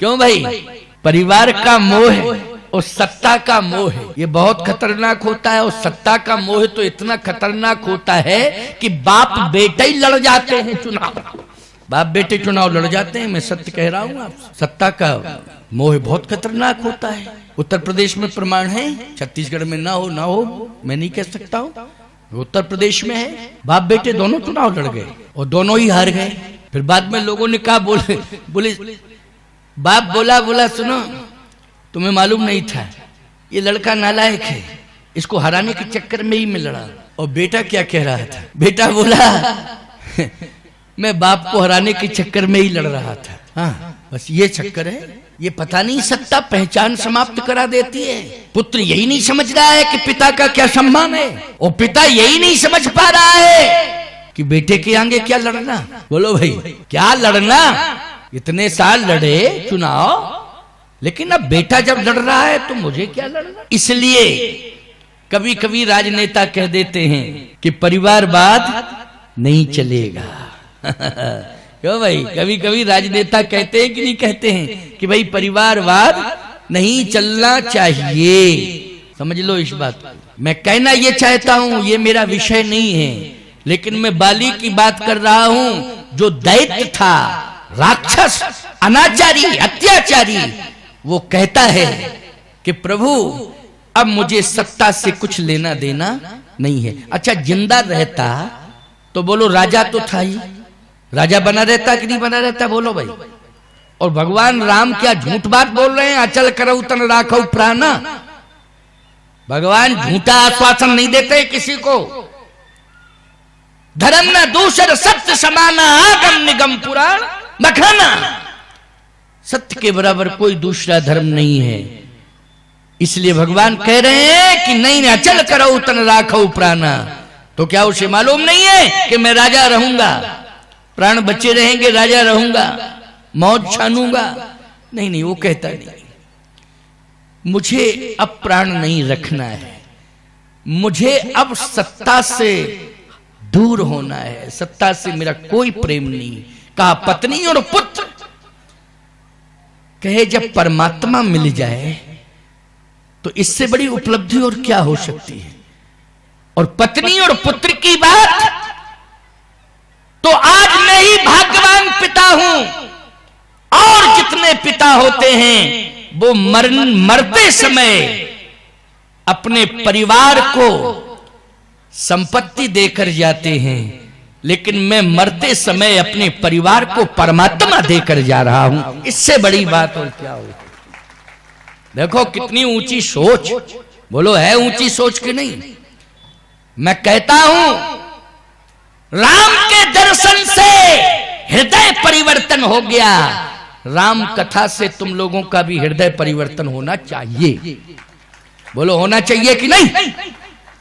क्यों भाई? परिवार का मोह है और सत्ता का मोह है, ये बहुत खतरनाक होता है। और सत्ता का मोह तो इतना खतरनाक होता है कि बाप बेटे ही लड़ जाते हैं चुनाव, बाप बेटे चुनाव लड़ जाते हैं। मैं सत्य कह रहा हूँ आपसे, सत्ता का मोह बहुत खतरनाक होता है। उत्तर प्रदेश में प्रमाण है, छत्तीसगढ़ में ना हो मैं नहीं कह सकता हूँ, उत्तर प्रदेश में है। बाप बेटे दोनों चुनाव लड़ गए और दोनों ही हार गए। फिर बाद में लोगों ने कहा, बोले बाप बोला सुनो, तुम्हें मालूम नहीं था ये लड़का नालायक है, इसको हराने के चक्कर में ही मैं लड़ा। और बेटा क्या कह रहा था? बेटा बोला मैं बाप को हराने के चक्कर में ही लड़ रहा था। हाँ, बस ये चक्कर है। ये पता नहीं सत्ता पहचान समाप्त करा देती है। पुत्र यही नहीं समझ रहा है कि पिता का क्या सम्मान है, और पिता यही नहीं समझ पा रहा है कि बेटे के आगे क्या लड़ना। बोलो भाई, क्या लड़ना? इतने साल लड़े चुनाव, लेकिन अब बेटा जब लड़ रहा है तो मुझे क्या लड़ना। इसलिए कभी कभी राजनेता कह देते हैं कि परिवारवाद नहीं चलेगा। क्यों भाई? कभी कभी राजनेता कहते हैं कि नहीं कहते हैं कि भाई परिवारवाद नहीं चलना चाहिए। समझ लो इस बात को। मैं कहना ये चाहता हूं, ये मेरा विषय नहीं है, लेकिन मैं बाली की बात कर रहा हूं, जो दैत्य था, राक्षस, अनाचारी, अत्याचारी, वो कहता है कि प्रभु अब मुझे सत्ता से कुछ लेना देना नहीं है। अच्छा, जिंदा रहता तो बोलो राजा तो था ही, राजा बना रहता कि नहीं बना रहता? बोलो भाई। और भगवान राम क्या झूठ बात बोल रहे हैं? अचल करऊ तन राखऊ प्राणा। भगवान झूठा आश्वासन नहीं देते किसी को। धर्म न दूसर सत्य समाना, आगम निगम पुराण बखाना। सत्य के बराबर कोई दूसरा धर्म नहीं है। इसलिए भगवान कह रहे हैं कि नहीं, अचल करऊ तन राखऊ प्राणा। तो क्या उसे मालूम नहीं है कि मैं राजा रहूंगा, प्राण बचे रहेंगे, राजा रहूंगा, मौज छानूंगा? नहीं, वो कहता नहीं, मुझे अब प्राण नहीं रखना है, मुझे अब सत्ता से दूर होना है, सत्ता से मेरा कोई प्रेम नहीं। कहा पत्नी और पुत्र, कहे जब परमात्मा मिल जाए तो इससे बड़ी उपलब्धि और क्या हो सकती है। और पत्नी और पुत्र की बात तो आज मैं ही भाग्यवान पिता हूं, और जितने पिता होते हैं वो मरते समय अपने परिवार को संपत्ति देकर जाते हैं, लेकिन मैं मरते समय अपने परिवार को परमात्मा देकर जा रहा हूं। इससे बड़ी बात और क्या हो? देखो कितनी ऊंची सोच। बोलो है ऊंची सोच कि नहीं? मैं कहता हूं राम के दर्शन से हृदय परिवर्तन हो गया। राम कथा से तुम लोगों का भी हृदय परिवर्तन होना चाहिए। बोलो होना चाहिए कि नहीं?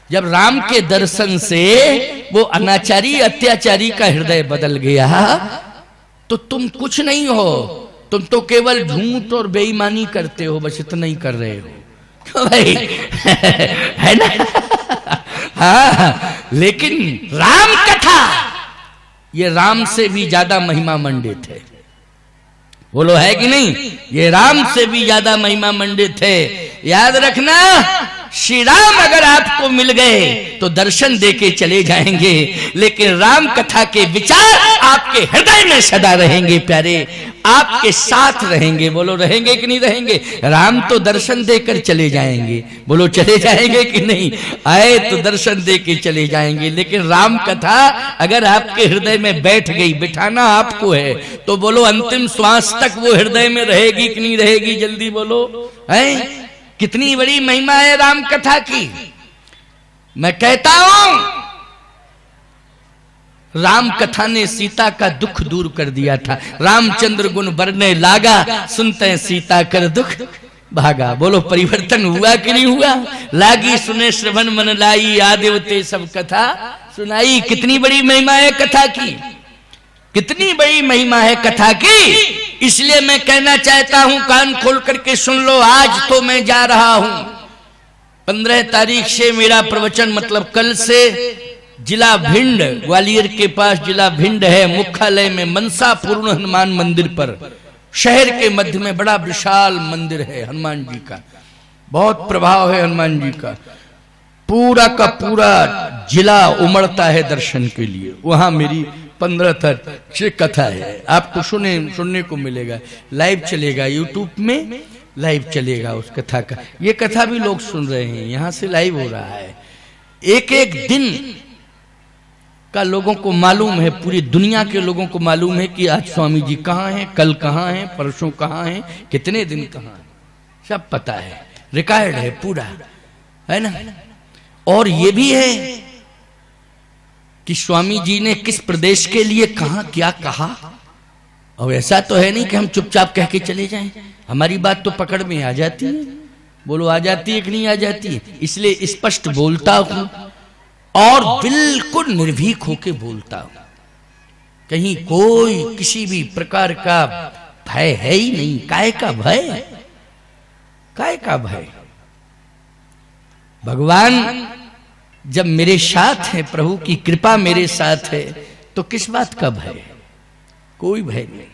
जब राम के दर्शन से वो अनाचारी अत्याचारी का हृदय बदल गया तो तुम कुछ नहीं हो, तुम तो केवल झूठ और बेईमानी करते हो, बस इतना ही कर रहे हो। क्यों भाई? है ना? हाँ, लेकिन राम कथा ये राम से भी ज्यादा महिमा मंडित है। बोलो है कि नहीं? ये राम से भी ज्यादा महिमा मंडित है। याद रखना, श्री राम अगर आपको मिल गए तो दर्शन देके चले जाएंगे, लेकिन राम कथा के विचार आपके हृदय में सदा रहेंगे प्यारे, आपके साथ रहेंगे। बोलो रहेंगे कि नहीं रहेंगे? राम तो दर्शन देकर चले जाएंगे। बोलो चले जाएंगे कि नहीं? आए तो दर्शन देके चले जाएंगे, लेकिन राम कथा अगर आपके हृदय में बैठ गई, बिठाना आपको है, तो बोलो अंतिम श्वास तक वो हृदय में रहेगी कि नहीं रहेगी? जल्दी बोलो। है कितनी बड़ी महिमा है राम कथा की। मैं कहता हूं राम कथा ने सीता का दुख दूर कर दिया था। रामचंद्र गुण बरने लागा, सुनते सीता कर दुख भागा। बोलो परिवर्तन हुआ कि नहीं हुआ? लागी सुने श्रवण मन लाई, आदेवते सब कथा सुनाई। कितनी बड़ी महिमा है कथा की, कितनी बड़ी महिमा है कथा की। इसलिए मैं कहना चाहता हूं, कान खोल करके सुन लो। आज तो मैं जा रहा हूं, 15 तारीख से मेरा प्रवचन, मतलब कल से जिला भिंड, ग्वालियर के पास जिला भिंड है, मुख्यालय में मनसा पूर्ण हनुमान मंदिर पर शहर के मध्य में बड़ा विशाल मंदिर है हनुमान जी का, बहुत प्रभाव है हनुमान जी का। पूरा का पूरा जिला उमड़ता है दर्शन के लिए। वहां मेरी 15 से कथा है, आपको सुनने को मिलेगा। लाइव चलेगा यूट्यूब में, लाइव चलेगा उस कथा का। ये कथा भी लोग सुन रहे हैं, यहां से लाइव हो रहा है। एक एक दिन का लोगों को मालूम है, पूरी दुनिया के लोगों को मालूम है कि आज स्वामी जी कहाँ हैं, कल कहाँ हैं, परसों कहाँ हैं, कितने दिन कहाँ हैं, सब पता है, रिकॉर्ड है पूरा, है ना। और ये भी है कि स्वामी जी ने किस प्रदेश के लिए कहा क्या कहा। और ऐसा तो है नहीं कि हम चुपचाप कह के चले जाएं, हमारी बात तो पकड़ में आ जाती है। बोलो आ जाती है कि नहीं आ जाती है? इसलिए स्पष्ट बोलता हूं और बिल्कुल निर्भीक होके बोलता हूं। कहीं कोई किसी भी प्रकार का भय है ही नहीं। काय का भय, काय का भय? भगवान जब मेरे साथ है, प्रभु की कृपा मेरे साथ है, तो किस बात का भय? कोई भय नहीं।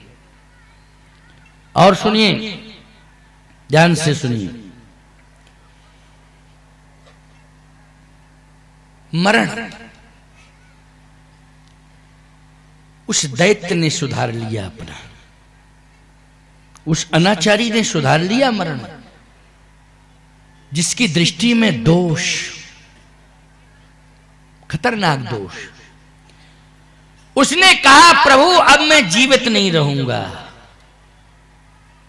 और सुनिए, ध्यान से सुनिए, मरण उस दैत्य ने सुधार लिया अपना, उस अनाचारी ने सुधार लिया मरण, जिसकी दृष्टि में दोष, खतरनाक दोष। उसने कहा प्रभु अब मैं जीवित नहीं रहूंगा,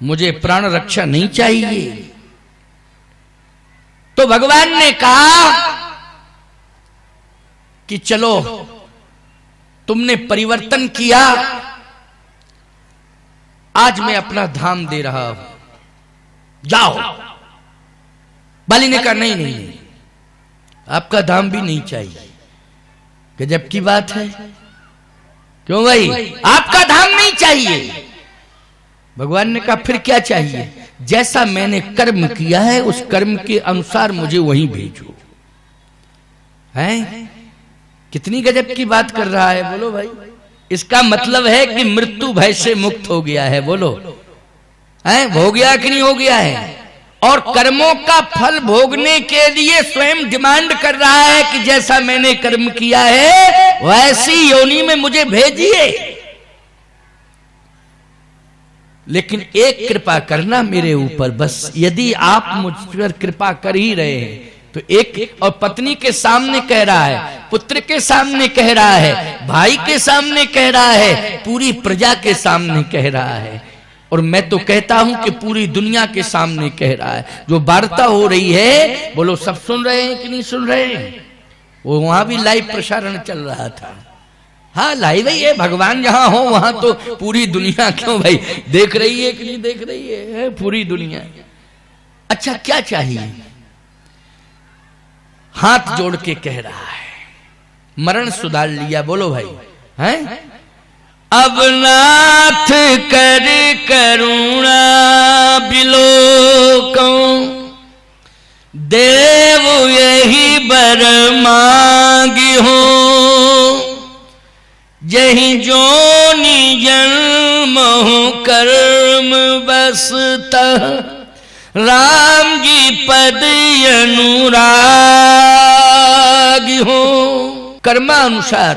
मुझे प्राण रक्षा नहीं चाहिए। तो भगवान ने कहा कि चलो तुमने परिवर्तन किया, आज मैं अपना धाम दे रहा हूं, जाओ। बाली ने कहा नहीं नहीं नहीं, आपका धाम भी नहीं चाहिए। गजब की बात है, क्यों भाई आपका धाम नहीं चाहिए? भगवान ने कहा फिर क्या चाहिए? जैसा मैंने कर्म किया है उस कर्म के अनुसार मुझे वहीं भेजो। हैं? कितनी गजब की बात कर रहा है, बोलो भाई। इसका मतलब है कि मृत्यु भय से मुक्त हो गया है, बोलो हैं? हो गया कि नहीं हो गया है? और कर्मों का फल भोगने के लिए स्वयं डिमांड कर रहा है कि जैसा मैंने कर्म किया है वैसी योनि में मुझे भेजिए। लेकिन एक कृपा करना मेरे ऊपर, बस यदि आप मुझ पर कृपा कर ही रहे हैं तो एक, और पत्नी के सामने कह रहा है, पुत्र के सामने कह रहा है, भाई के सामने कह रहा है, पूरी प्रजा के सामने कह रहा है, और मैं तो कहता हूं कि पूरी दुनिया के सामने कह रहा है। जो वार्ता हो रही है, बोलो सब सुन रहे हैं कि नहीं सुन रहे हैं? वो वहां भी लाइव प्रसारण चल रहा था। हाँ लाइव ही है, भगवान जहां हो वहां तो पूरी दुनिया, क्यों भाई, देख रही है कि नहीं देख रही है? पूरी दुनिया। अच्छा क्या चाहिए? हाथ जोड़ के कह रहा है, मरण सुधार लिया, बोलो भाई हैं? अब नाथ कर करुणा बिलोकं, देव यही बर मांगी हो, जही जोनि जन्म हो कर्म बसता, राम जी पद अनुरागी हो। कर्मानुसार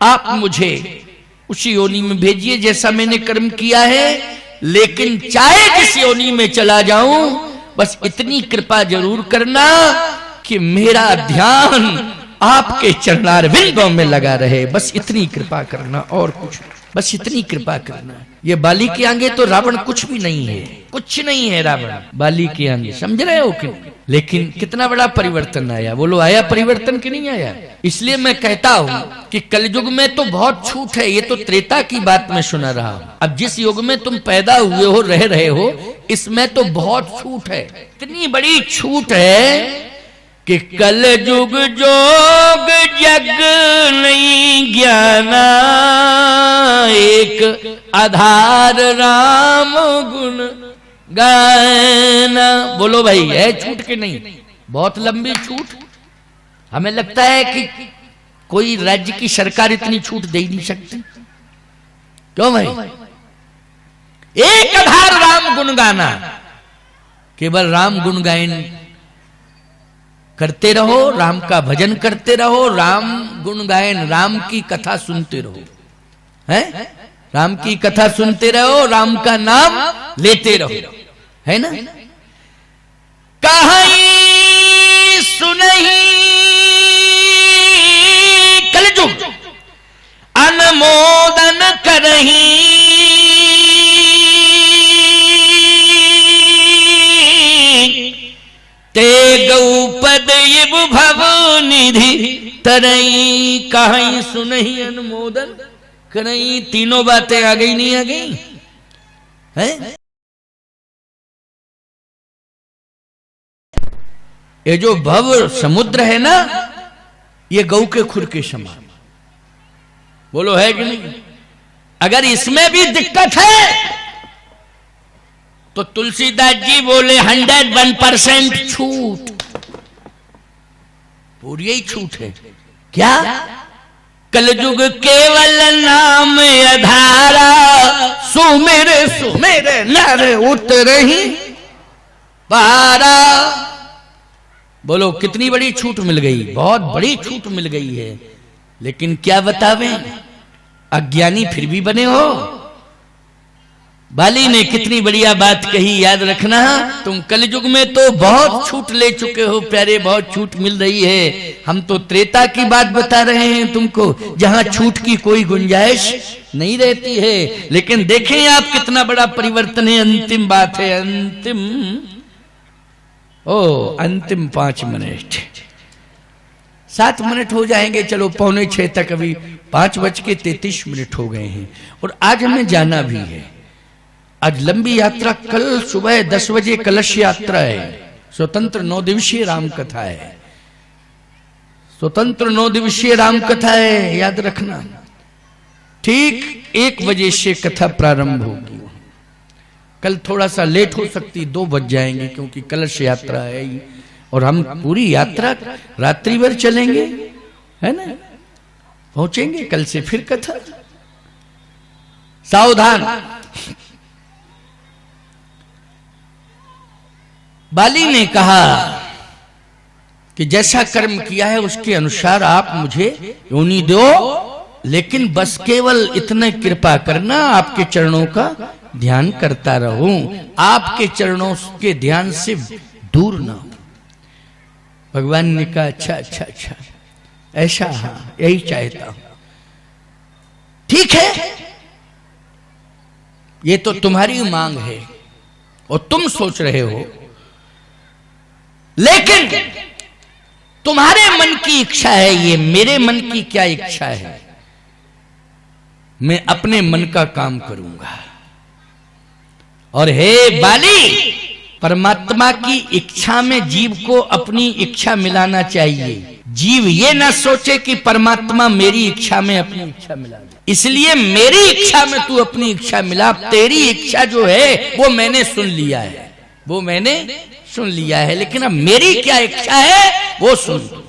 आप मुझे उसी योनि में भेजिए जैसा मैंने कर्म किया है, लेकिन चाहे जिस योनि में चला जाऊं, बस इतनी कृपा जरूर करना कि मेरा ध्यान आपके चरणारविंदों में लगा रहे। बस इतनी कृपा करना, और कुछ, बस इतनी कृपा करना। ये बाली के आगे तो रावण कुछ भी नहीं है, कुछ नहीं है रावण बाली के आगे, समझ रहे हो कि? लेकिन कितना बड़ा परिवर्तन आया, बोलो आया परिवर्तन कि नहीं आया? इसलिए मैं कहता हूं कि कलयुग में तो बहुत छूट है। ये तो त्रेता की बात मैं सुना रहा हूं। अब जिस युग में तुम पैदा हुए हो, रह रहे हो, इसमें तो बहुत छूट है। इतनी बड़ी छूट है कि कलयुग जोग जग नहीं ज्ञाना, एक आधार राम गुण गाना। बोलो भाई है छूट के नहीं? बहुत लंबी छूट। हमें लगता है कि कोई राज्य की सरकार इतनी छूट दे ही नहीं सकती, क्यों भाई? एक आधार राम गुण गाना, केवल राम गुण गायन करते रहो, राम का भजन करते रहो, राम गुण गायन, राम की कथा सुनते रहो, हैं? राम की कथा सुनते रहो, राम का नाम लेते रहो, है ना? कहीं सुनही कलजुग अनुमोदन करही, ते गौपद इब भव निधि तरई, कहीं सुनही अनुमोदन करई। तीनों बातें आ गई, नहीं आ गई? है ये जो भव समुद्र है ना, ये गऊ के खुर के समान। बोलो है कि नहीं? अगर इसमें भी दिक्कत है तो तुलसीदास जी बोले 101% छूट, पूरी ही छूट है। क्या? कलयुग केवल नाम आधारा, सुमिर सुमिर नर उतरहि पारा। बोलो कितनी बड़ी छूट मिल गई, बहुत बड़ी छूट मिल गई है। लेकिन क्या बतावें, अज्ञानी फिर भी बने हो। बाली ने कितनी बढ़िया बात कही, याद रखना, तुम कलयुग में तो बहुत छूट ले चुके हो प्यारे, बहुत छूट मिल रही है। हम तो त्रेता की बात बता रहे हैं तुमको, जहां छूट की कोई गुंजाइश नहीं रहती है। लेकिन देखें आप कितना बड़ा परिवर्तन है। अंतिम बात है, अंतिम 5 मिनट, 7 मिनट हो जाएंगे, चलो 5:45 तक, अभी 5:33 हो गए हैं। और आज हमें जाना भी है, आज लंबी यात्रा, कल सुबह 10 बजे कलश यात्रा है, स्वतंत्र 9 दिवसीय राम कथा है, स्वतंत्र 9 दिवसीय राम कथा है, याद रखना। ठीक 1 बजे से कथा प्रारंभ होगी। कल थोड़ा सा लेट हो सकती, 2 बज जाएंगे, क्योंकि कलश यात्रा है और हम पूरी यात्रा रात्रि भर चलेंगे, है ना? पहुंचेंगे कल से फिर कथा। सावधान, बाली ने कहा कि जैसा कर्म किया है उसके अनुसार आप मुझे योनि दो, लेकिन बस केवल इतने कृपा करना, आपके चरणों का ध्यान करता रहूं, आपके चरणों के ध्यान से दूर ना हो। भगवान ने कहा अच्छा अच्छा अच्छा, ऐसा, हाँ यही चाहता हूं। ठीक है, ये तो तुम्हारी मांग है और तुम सोच रहे हो, लेकिन तुम्हारे मन की इच्छा है, ये मेरे मन की क्या इच्छा है? मैं अपने मन का काम करूंगा। और हे बाली, परमात्मा की इच्छा में जीव को अपनी इच्छा मिलाना चाहिए। जीव ये ना सोचे कि परमात्मा मेरी इच्छा में अपनी इच्छा मिला दे, इसलिए मेरी इच्छा में तू अपनी इच्छा मिला। तेरी इच्छा जो है वो मैंने सुन लिया है, वो मैंने सुन लिया है, लेकिन अब मेरी क्या इच्छा है वो सुन।